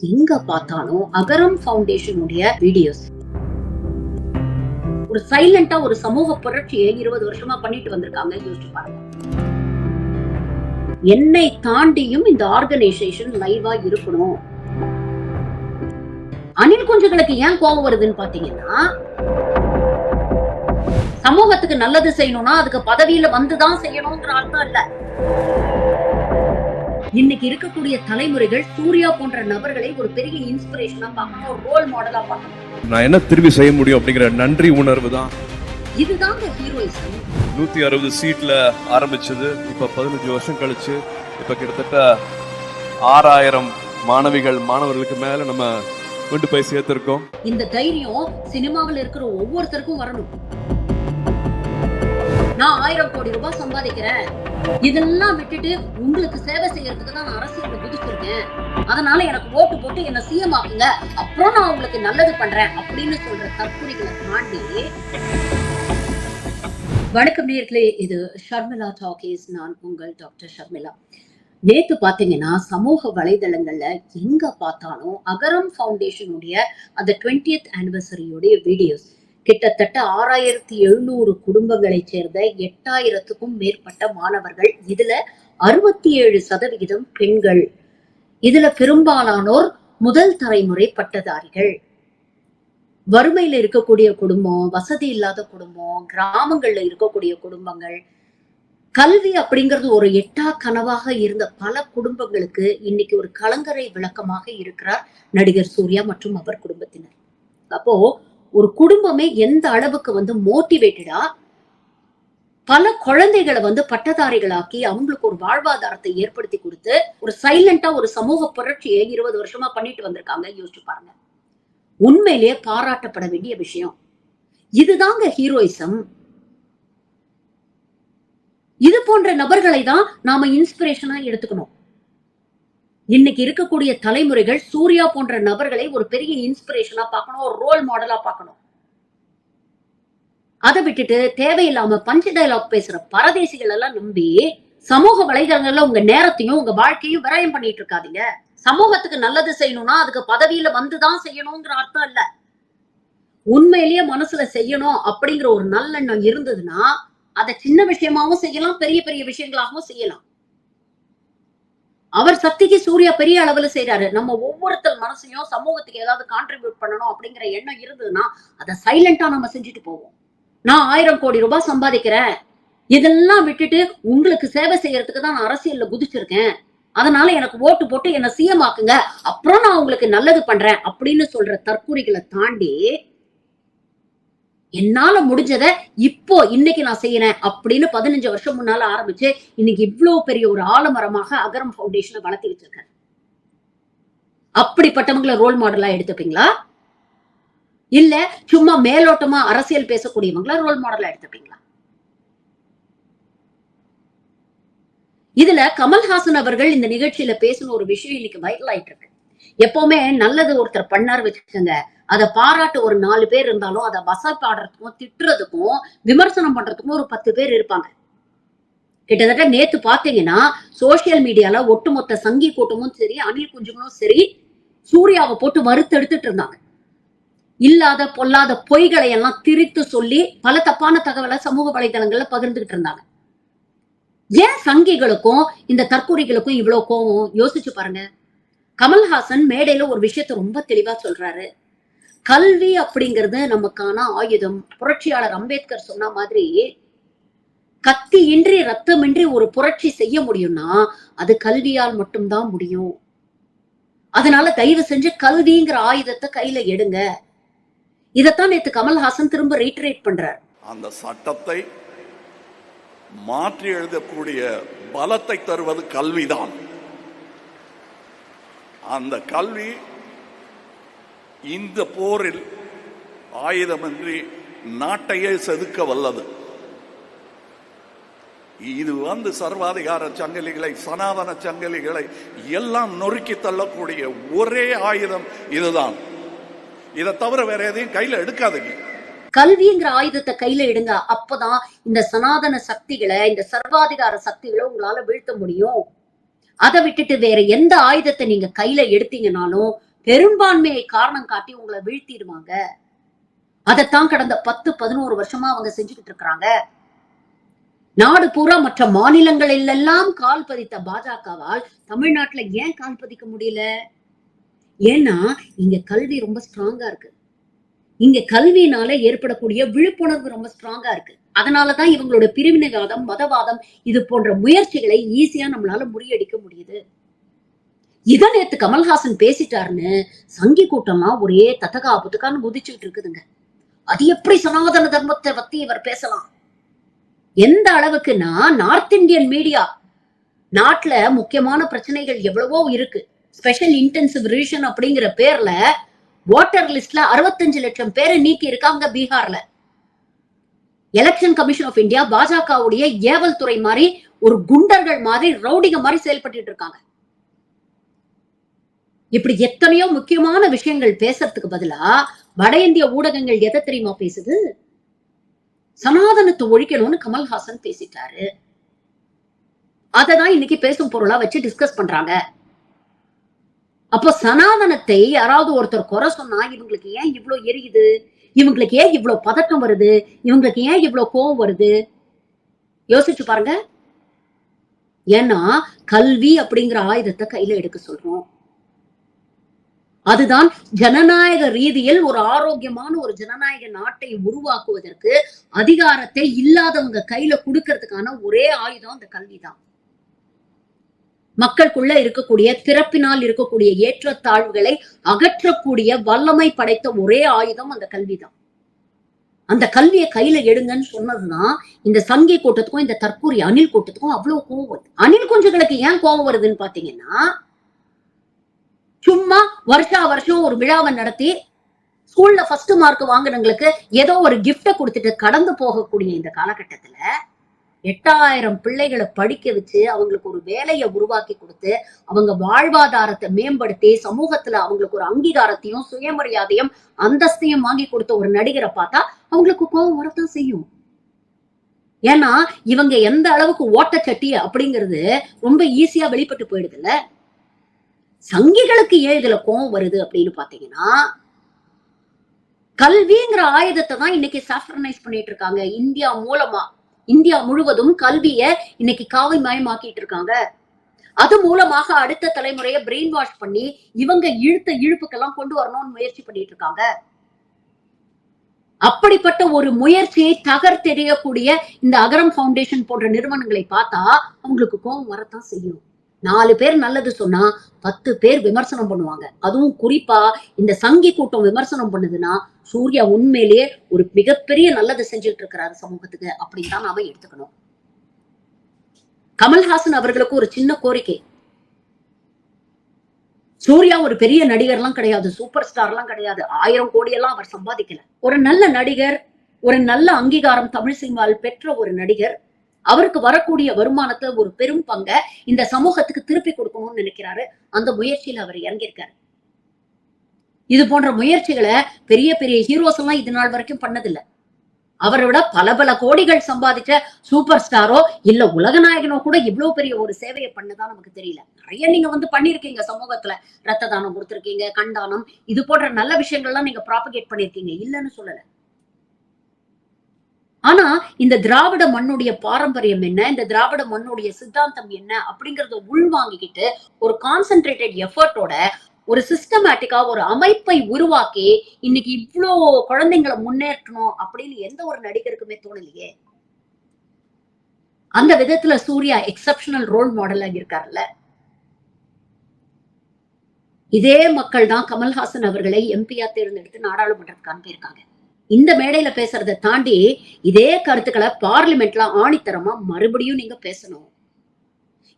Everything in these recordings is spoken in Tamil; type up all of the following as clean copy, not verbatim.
எங்க பார்த்தாலும் அகரம் ஃபவுண்டேஷனுடைய வீடியோஸ். ஒரு சைலண்டா ஒரு சமூக புரட்சியை 20 வருஷமா பண்ணிட்டு வந்திருக்காங்க. யோசிச்சு பாருங்க. என்னை தாண்டியும் இந்த ஆர்கனைசேஷன் லைவா இருக்கணும். அணில் குஞ்சுகளுக்கு ஏன் கோபம் வருதுன்னு பாத்தீங்கன்னா, சமூகத்துக்கு நல்லது செய்யணும்னா அதுக்கு பதவியில வந்துதான் செய்யணும்ன்ற அர்த்தம் இல்ல. இன்னைக்கு இருக்கக்கூடிய தலைமுறைகள் சூர்யா போன்ற நபர்களை ஒரு பெரிய இன்ஸ்பிரேஷனா பார்க்கணும், ஒரு ரோல் மாடலா பார்க்கணும். நான் என்ன திரும்பி செய்ய முடியும் அப்படிங்கிற நன்றி உணர்வு தான். இதுதாங்க ஹீரோயிசம். 160 சீட்ல ஆரம்பிச்சது இப்ப 15 வருஷம் கழிச்சு இப்ப கிட்டத்தட்ட 6000 மாணவர்களுக்கு மேல நம்ம கொண்டு போய் சேர்த்திருக்கோம். இந்த தைரியம் சினிமாவில் இருக்கிற ஒவ்வொருத்தருக்கும் வரணும். நான் 1000 கோடி ரூபாய் சம்பாதிக்கிறேன், இதெல்லாம் விட்டுட்டு உங்களுக்கு சேவை செய்யறதுக்கு தான் நான் அரசியல்ல குதிச்சிருக்கேன், அதனால எனக்கு ஓட்டு போட்டு என்ன சிஎம் ஆக்குங்க, அப்புறம் நான் உங்களுக்கு நல்லது பண்றேன் அப்படின்னு சொல்ற தற்கொலைகளை தாண்டி. வணக்கம் நேயர்களே, இது ஷர்மிளா டாக்கீஸ். நான் உங்கள் டாக்டர் ஷர்மிளா. நேத்து பாத்தீங்கன்னா சமூக வலைதளங்கள்ல எங்க பார்த்தாலும் அகரம் ஃபவுண்டேஷனுடைய அந்த 20th ஆனிவர்சரியோடைய வீடியோஸ். கிட்டத்தட்ட 6700 குடும்பங்களை சேர்ந்த 8000க்கும் மேற்பட்ட மாணவர்கள். இதுல 67% பெண்கள். இதுல பெரும்பாலானோர் முதல் தலைமுறை பட்டதாரிகள். வறுமையில இருக்கக்கூடிய குடும்பம், வசதி இல்லாத குடும்பம், கிராமங்கள்ல இருக்கக்கூடிய குடும்பங்கள். கல்வி அப்படிங்கிறது ஒரு எட்டா கனவாக இருந்த பல குடும்பங்களுக்கு இன்னைக்கு ஒரு கலங்கரை விளக்கமாக இருக்கிறார் நடிகர் சூர்யா மற்றும் அவர் குடும்பத்தினர். அப்போ ஒரு குடும்பமே எந்த அளவுக்கு மோட்டிவேட்டடா பல குழந்தைகளை பட்டதாரிகளாக்கி அவங்களுக்கு ஒரு வாழ்வாதாரத்தை ஏற்படுத்தி கொடுத்து ஒரு சைலண்டா ஒரு சமூக புரட்சியை 20 வருஷமா பண்ணிட்டு வந்திருக்காங்க. யோசிச்சு பாருங்க. உண்மையிலேயே பாராட்டப்பட வேண்டிய விஷயம். இதுதாங்க ஹீரோயிசம். இது போன்ற நபர்களை தான் நாம இன்ஸ்பிரேஷனா எடுத்துக்கணும். இன்னைக்கு இருக்கக்கூடிய தலைமுறைகள் சூர்யா போன்ற நபர்களை ஒரு பெரிய இன்ஸ்பிரேஷனா பார்க்கணும், ஒரு ரோல் மாடலா பார்க்கணும். அதை விட்டுட்டு தேவையில்லாம பஞ்சு டயலாக் பேசுற பரதேசிகள் எல்லாம் நம்பி சமூக வலைதளங்கள்ல உங்க நேரத்தையும் உங்க வாழ்க்கையும் விரயம் பண்ணிட்டு இருக்காதீங்க. சமூகத்துக்கு நல்லது செய்யணும்னா அதுக்கு பதவியில வந்துதான் செய்யணுங்கிற அர்த்தம் இல்ல. உண்மையிலேயே மனசுல செய்யணும் அப்படிங்கிற ஒரு நல்லெண்ணம் இருந்ததுன்னா அதை சின்ன விஷயமாவும் செய்யலாம், பெரிய பெரிய விஷயங்களாகவும் செய்யலாம். அவர் சக்திக்கு சூர்யா பெரிய அளவுல செய்யறாரு. நம்ம ஒவ்வொருத்தர் மனசையும் சமூகத்துக்கு ஏதாவது கான்ட்ரிபியூட் பண்ணணும் அப்படிங்கிற எண்ணம் இருந்ததுன்னா அதை சைலண்டா நம்ம செஞ்சுட்டு போவோம். நான் 1000 கோடி ரூபாய் சம்பாதிக்கிறேன், இதெல்லாம் விட்டுட்டு உங்களுக்கு சேவை செய்யறதுக்கு தான் நான் அரசியல்ல குதிச்சிருக்கேன், அதனால எனக்கு ஓட்டு போட்டு என்ன சிஎம் ஆக்குங்க, அப்புறம் நான் உங்களுக்கு நல்லது பண்றேன் அப்படின்னு சொல்ற தற்கூரிகளை தாண்டி என்னால முடிஞ்சதை இப்போ இன்னைக்கு நான் செய்யறேன் அப்படின்னு 15 வருஷம் முன்னால ஆரம்பிச்சு இன்னைக்கு இவ்வளவு பெரிய ஒரு ஆலமரமாக அகரம் ஃபவுண்டேஷனை வளர்த்தி வச்சிருக்காரு. அப்படிப்பட்டவங்களை ரோல் மாடலா எடுத்துப்பீங்களா? இல்ல சும்மா மேலோட்டமா அரசியல் பேசக்கூடியவங்களா ரோல் மாடலா எடுத்துப்பீங்களா? இதுல கமல்ஹாசன் அவர்கள் இந்த நிகழ்ச்சியில பேசின ஒரு விஷயம் இன்னைக்கு வைரல் ஆயிட்டு இருக்கு. எப்பவுமே நல்லது ஒருத்தர் பண்ணார் வச்சுக்கோங்க, அதை பாராட்டு ஒரு 4 பேர் இருந்தாலும் அதை வசப்பாடுறதுக்கும் திட்டுறதுக்கும் விமர்சனம் பண்றதுக்கும் ஒரு 10 பேர் இருப்பாங்க. கிட்டத்தட்ட நேத்து பாத்தீங்கன்னா சோசியல் மீடியால ஒட்டுமொத்த சங்கி கூட்டமும் சரி, அணில் குஞ்சுகளும் சரி, சூர்யாவை போட்டு வறுத்தெடுத்துட்டு இருந்தாங்க. இல்லாத பொல்லாத பொய்களை எல்லாம் திரித்து சொல்லி பல தப்பான தகவலை சமூக வலைதளங்கள்ல பகிர்ந்துகிட்டு இருந்தாங்க. ஏன் சங்கிகளுக்கும் இந்த தற்கூரிகளுக்கும் இவ்வளவு கோவம்? யோசிச்சு பாருங்க. கமல்ஹாசன் மேடையில ஒரு விஷயத்த ரொம்ப தெளிவா சொல்றாரு. கல்வி அப்படிங்கிறது நமக்கான ஆயுதம். புரட்சியாளர் அம்பேத்கர் சொன்ன மாதிரி கத்தியின்றி ரத்தமின்றி ஒரு புரட்சி செய்ய முடியும்னா அது கல்வியால் மட்டும்தான் முடியும். அதனால தயவு செஞ்சு கல்விங்கிற ஆயுதத்தை கையில எடுங்க. இதத்தான் நேத்து கமல்ஹாசன் திரும்ப ரீட்ரேட் பண்றார். அந்த சட்டத்தை மாற்றி எழுதக்கூடிய பலத்தை தருவது கல்விதான். அந்த கல்வி இந்த போரில் ஆயுதமின்றி நாட்டையே செதுக்க வல்லது. இது சர்வாதிகார சங்கிலிகளை, சனாதன சங்கிலிகளை எல்லாம் நொறுக்கி தள்ளக்கூடிய ஒரே ஆயுதம் இதுதான். இதை தவிர வேற எதையும் கையில எடுக்காதீங்க. கல்விங்கிற ஆயுதத்தை கையில எடுங்க. அப்பதான் இந்த சனாதன சக்திகளை, இந்த சர்வாதிகார சக்திகளை உங்களால வீழ்த்த முடியும். அதை விட்டுட்டு வேற எந்த ஆயுதத்தை நீங்க கையில எடுத்தீங்கன்னாலும் பெரும்பான்மையை காரணம் காட்டி உங்களை வீழ்த்திடுவாங்க. அதைத்தான் கடந்த 10-11 வருஷமா அவங்க செஞ்சுக்கிட்டு இருக்கிறாங்க. நாடு பூரா மற்ற மாநிலங்களில் எல்லாம் கால் பதித்த பாஜகவால் தமிழ்நாட்டுல ஏன் கால் பதிக்க முடியல? ஏன்னா இங்க கல்வி ரொம்ப ஸ்ட்ராங்கா இருக்கு. இங்க கல்வியினால ஏற்படக்கூடிய விழிப்புணர்வு ரொம்ப ஸ்ட்ராங்கா இருக்கு. அதனாலதான் இவங்களோட பிரிவினைவாதம், மதவாதம் இது போன்ற முயற்சிகளை ஈஸியா நம்மளால முறியடிக்க முடியுது. இத நேத்து கமல்ஹாசன் பேசிட்டாருன்னு சங்கி கூட்டம்லாம் ஒரே தத்தகா புத்தகான்னு குதிச்சுட்டு இருக்குதுங்க. அது எப்படி சனாதன தர்மத்தை பத்தி இவர் பேசலாம்? எந்த அளவுக்குன்னா, நார்த் இந்தியன் மீடியா நாட்டுல முக்கியமான பிரச்சனைகள் எவ்வளவோ இருக்கு. ஸ்பெஷல் இன்டென்சிவ் ரிவிஷன் அப்படிங்கிற பேர்ல வாட்டர் லிஸ்ட்ல 65 லட்சம் பேரை நீக்கி இருக்காங்க பீகார்ல. எலெக்ஷன் கமிஷன் ஆஃப் இந்தியா பாஜகவுடைய ஏவல் துறை மாதிரி ஒரு குண்டர்கள் மாதிரி ரவுடிங்க மாதிரி செயல்பட்டு இருக்காங்க. இப்படி எத்தனையோ முக்கியமான விஷயங்கள் பேசுறதுக்கு பதிலா வட இந்திய ஊடகங்கள் எதை தெரியுமா பேசுது? சனாதனத்தை ஒழிக்கணும்னு கமல்ஹாசன் பேசிட்டாரு. அததான் இன்னைக்கு பேசும் பொருளா வச்சு டிஸ்கஸ் பண்றாங்க. அப்போ சனாதனத்தை யாராவது ஒருத்தர் குறை சொன்னா இவங்களுக்கு ஏன் இவ்வளவு எரியுது? இவங்களுக்கு ஏன் இவ்வளவு பதட்டம் வருது? இவங்களுக்கு ஏன் இவ்வளவு கோபம் வருது? யோசிச்சு பாருங்க. ஏன்னா கல்வி அப்படிங்கிற ஆயுதத்தை கையில எடுக்க சொல்றோம். அதுதான் ஜனநாயக ரீதியில் ஒரு ஆரோக்கியமான ஒரு ஜனநாயக நாட்டை உருவாக்குவதற்கு அதிகாரத்தை இல்லாதவங்க கையில கொடுக்கறதுக்கான ஒரே ஆயுதம் அந்த கல்விதான். மக்களுக்குள்ள இருக்கக்கூடிய திறப்பினால் இருக்கக்கூடிய ஏற்றத்தாழ்வுகளை அகற்றக்கூடிய வல்லமை படைத்த ஒரே ஆயுதம் அந்த கல்விதான். அந்த கல்வியை கையில எடுங்கன்னு சொன்னதுதான் இந்த சங்கி கூட்டத்துக்கும் இந்த தற்கூரி அணில் கூட்டத்துக்கும் அவ்வளவு கோவம் வருது. அணில் குஞ்சுகளுக்கு ஏன் கோவம் வருதுன்னு பாத்தீங்கன்னா, சும்மா வருஷம் ஒரு விழாவை நடத்தி ஸ்கூல்ல ஃபர்ஸ்ட் மார்க் வாங்கினவங்களுக்கு ஏதோ ஒரு கிஃப்ட கொடுத்துட்டு கடந்து போகக்கூடிய இந்த காலகட்டத்துல 8000 பிள்ளைகளை படிக்க வச்சு அவங்களுக்கு ஒரு வேலையை உருவாக்கி கொடுத்து அவங்க வாழ்வாதாரத்தை மேம்படுத்தி சமூகத்துல அவங்களுக்கு ஒரு அங்கீகாரத்தையும் சுயமரியாதையும் அந்தஸ்தையும் வாங்கி கொடுத்த ஒரு நடிகரை பார்த்தா அவங்களுக்கு கோபம் வரத்தான் செய்யும். ஏன்னா இவங்க எந்த அளவுக்கு ஓட்டச்சட்டி அப்படிங்கிறது ரொம்ப ஈஸியா வெளிப்பட்டு போயிடுது இல்ல. சங்கிகளுக்கு ஏன் இதுல கோபம் வருது அப்படின்னு பாத்தீங்கன்னா, கல்விங்கிற ஆயுதத்தை தான் இன்னைக்கு சாஃப்ரனைஸ் பண்ணிட்டு இருக்காங்க. இந்தியா முழுவதும் கல்விய இன்னைக்கு காவி மயமாக்கிட்டு இருக்காங்க. அது மூலமாக அடுத்த தலைமுறையை பிரெயின் வாஷ் பண்ணி இவங்க இழுத்த இழுப்புக்கெல்லாம் கொண்டு வரணும்னு முயற்சி பண்ணிட்டு இருக்காங்க. அப்படிப்பட்ட ஒரு முயற்சியை தகர்த்தெறியக்கூடிய இந்த அகரம் ஃபவுண்டேஷன் போன்ற நிறுவனங்களை பார்த்தா அவங்களுக்கு கோபம் வரத்தான் செய்யும். 4 பேர் நல்லது சொன்னா 10 பேர் விமர்சனம் பண்ணுவாங்க. அதுவும் குறிப்பா இந்த சங்கி கூட்டம் விமர்சனம் பண்ணுதுன்னா சூர்யா உண்மையிலேயே ஒரு மிகப்பெரிய நல்லது செஞ்சுட்டு இருக்கிறாரு சமூகத்துக்கு அப்படின்னு தான் நாம எடுத்துக்கணும். கமல்ஹாசன் அவர்களுக்கு ஒரு சின்ன கோரிக்கை. சூர்யா ஒரு பெரிய நடிகர்லாம் கிடையாது, சூப்பர் ஸ்டார்லாம் கிடையாது, 1000 கோடி எல்லாம் அவர் சம்பாதிக்கல. ஒரு நல்ல நடிகர், ஒரு நல்ல அங்கீகாரம் தமிழ் சினிமாவில் பெற்ற ஒரு நடிகர். அவருக்கு வரக்கூடிய வருமானத்தை ஒரு பெரும் பங்க இந்த சமூகத்துக்கு திருப்பி கொடுக்கணும்னு நினைக்கிறாரு. அந்த முயற்சியில அவர் இறங்கியிருக்காரு. இது போன்ற முயற்சிகளை பெரிய பெரிய ஹீரோஸ் எல்லாம் இது நாள் வரைக்கும் பண்ணதில்லை. அவரை விட பல கோடிகள் சம்பாதிச்ச சூப்பர் ஸ்டாரோ இல்ல உலகநாயகனோ கூட இவ்வளவு பெரிய ஒரு சேவையை பண்ணதான் நமக்கு தெரியல. நிறைய நீங்க பண்ணிருக்கீங்க சமூகத்துல. ரத்த தானம் கொடுத்திருக்கீங்க, கண்தானம், இது போன்ற நல்ல விஷயங்கள்லாம் நீங்க ப்ராபகேட் பண்ணிருக்கீங்க, இல்லைன்னு சொல்லல. ஆனா இந்த திராவிட மண்ணுடைய பாரம்பரியம் என்ன, இந்த திராவிட மண்ணுடைய சித்தாந்தம் என்ன அப்படிங்கறத உள்வாங்கிக்கிட்டு ஒரு கான்சென்ட்ரேட்டட் எஃபர்ட்டோட ஒரு சிஸ்டமேட்டிக்கா ஒரு அமைப்பை உருவாக்கி இன்னைக்கு இவ்வளோ குழந்தைங்களை முன்னேற்றணும் அப்படின்னு எந்த ஒரு நடிகருக்குமே தோணலையே. அந்த விதத்துல சூர்யா எக்ஸப்ஷனல் ரோல் மாடலா இருக்காருல்ல. இதே மக்கள் தான் கமல்ஹாசன் அவர்களை எம்பியா தேர்ந்தெடுத்து நாடாளுமன்றத்துக்கு அனுப்பியிருக்காங்க. இந்த மேடையில பேசுறதை தாண்டி இதே கருத்துக்களை பார்லிமெண்ட்ல ஆணித்தரமா மறுபடியும் நீங்க பேசணும்.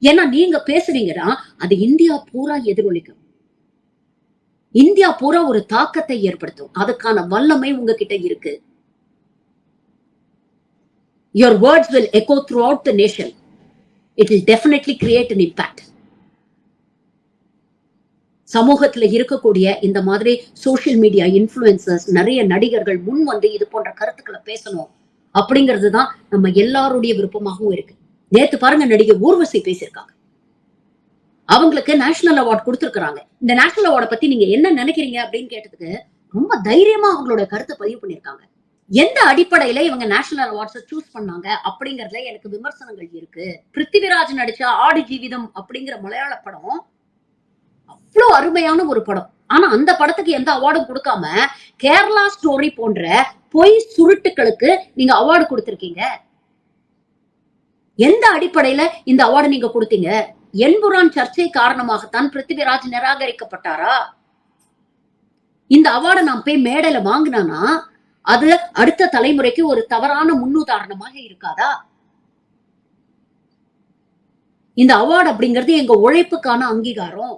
ஏன்னா நீங்க பேசுறீங்கன்னா அது இந்தியா பூரா எதிரொலிக்கும், இந்தியா பூரா ஒரு தாக்கத்தை ஏற்படுத்தும். அதுக்கான வல்லமை உங்ககிட்ட இருக்கு. Your words will echo throughout the nation. It will definitely create an impact. சமூகத்துல இருக்கக்கூடிய இந்த மாதிரி சோசியல் மீடியா இன்ஃப்ளூயன்சர்ஸ், நிறைய நடிகர்கள் முன் வந்து இது போன்ற கருத்துக்களை பேசணும் அப்படிங்கிறதுதான் நம்ம எல்லாருடைய விருப்பமாகவும் இருக்கு. நேத்து பாருங்க, நடிகை ஊர்வசி பேசியிருக்காங்க. அவங்களுக்கு நேஷனல் அவார்ட் கொடுத்திருக்காங்க. இந்த நேஷனல் அவார்டை பத்தி நீங்க என்ன நினைக்கிறீங்க அப்படின்னு கேட்டதுக்கு ரொம்ப தைரியமா அவங்களோட கருத்தை பதிவு பண்ணிருக்காங்க. எந்த அடிப்படையில இவங்க நேஷனல் அவார்ட்ஸை சூஸ் பண்ணாங்க அப்படிங்கறதுல எனக்கு விமர்சனங்கள் இருக்கு. பிருத்திவிராஜ் நடிச்ச ஆடு ஜீவிதம் அப்படிங்கிற மலையாள படம் அவ்வளவு அருமையான ஒரு படம். ஆனா அந்த படத்துக்கு எந்த அவார்டும் கொடுக்காம கேரளா ஸ்டோரி போன்ற பொய் சுருட்டுகளுக்கு நீங்க அவார்டு கொடுத்திருக்கீங்க. எந்த அடிப்படையில இந்த அவார்டு நீங்க கொடுத்தீங்க? என்புரான் சர்ச்சை காரணமாகத்தான் பிருத்திவிராஜ் நிராகரிக்கப்பட்டாரா? இந்த அவார்டை நான் போய் மேடையில வாங்கினானா அது அடுத்த தலைமுறைக்கு ஒரு தவறான முன்னுதாரணமாக இருக்காதா? இந்த அவார்டு அப்படிங்கிறது எங்க உழைப்புக்கான அங்கீகாரம்.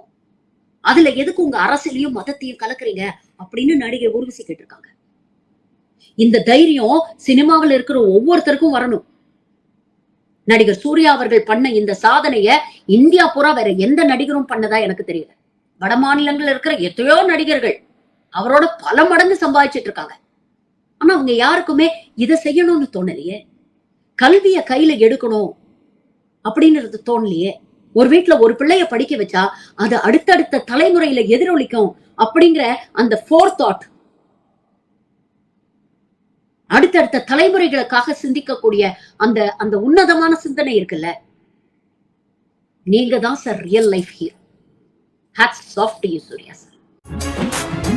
அதுல எதுக்கு உங்க அரசியலையும் மதத்தையும் கலக்குறீங்க அப்படின்னு நடிகை ஊர்வசி கேட்டிருக்காங்க. இந்த தைரியம் சினிமாவில் இருக்கிற ஒவ்வொருத்தருக்கும் வரணும். நடிகர் சூர்யா அவர்கள் பண்ண இந்த சாதனைய இந்தியா பூரா வேற எந்த நடிகரும் பண்ணதா எனக்கு தெரியல. வட மாநிலங்கள் இருக்கிற எத்தனையோ நடிகர்கள் அவரோட பல மடங்கு சம்பாதிச்சிட்டு இருக்காங்க. ஆனா அவங்க யாருக்குமே இதை செய்யணும்னு தோணலையே. கல்விய கையில எடுக்கணும் அப்படின்றது தோணலையே. ஒரு வீட்டுல ஒரு பிள்ளைய படிக்க வச்சா அது அடுத்தடுத்த தலைமுறையில எதிரொலிக்கும் அப்படிங்கிற அந்த ஃபோர்தாட், அடுத்தடுத்த தலைமுறைகளுக்காக சிந்திக்கக்கூடிய அந்த அந்த உன்னதமான சிந்தனை இருக்குல்ல, நீங்க தான் sir real life hero. Hats off to you Suriya sir.